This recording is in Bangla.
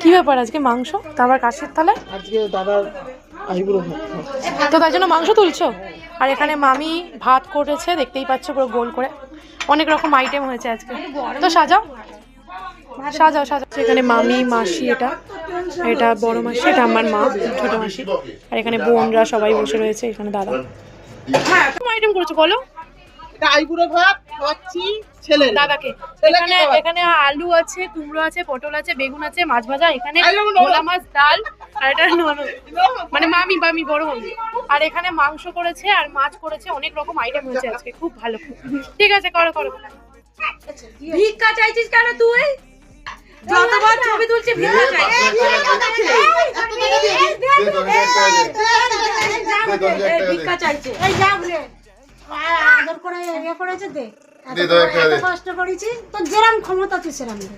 কি ব্যাপার আজকে মাংস, তারপর কাশির থালে আজকে দাদার আইবুড়ো ভাত, তো তাই জন্য মাংস তুলছো। আর এখানে মামি ভাত করেছে, দেখতেই পাচ্ছ পুরো গোল করে, অনেক রকম আইটেম হয়েছে আজকে। তো সাজাও সাজাও সাজাও। এখানে মামি, মাসি, এটা বড় মাসি, এটা আমার মা, ছোট মাসি, আর এখানে বোনরা সবাই বসে রয়েছে। এখানে দাদা। হ্যাঁ, তুমি আইটেম করেছো বলো। এটা আইবুড়ো ভাত খাওয়াচ্ছি ছেলে দাদাকে। এখানে আলু আছে, কুমড়ো আছে, পটল আছে, বেগুন আছে, মাছ ভাজা, এখানে ভোলা মাছ, ডাল, আর এটা মানে মামি বড় মামি। আর এখানে মাংস করেছে আর মাছ করেছে, অনেক রকম আইটেম হয়েছে আজকে, খুব ভালো। ঠিক আছে, করো করো। ভিক্ষা চাইছিস কেন তুই? যতবার ছবি তুলছি ভিক্ষা চাইছিস। ভিক্ষা চাইছে। এই যাও রে, আদর করে ইয়ে করেছে, দে। এত কষ্ট করেছি, তো যেরকম ক্ষমতা তুই সেরকম দে।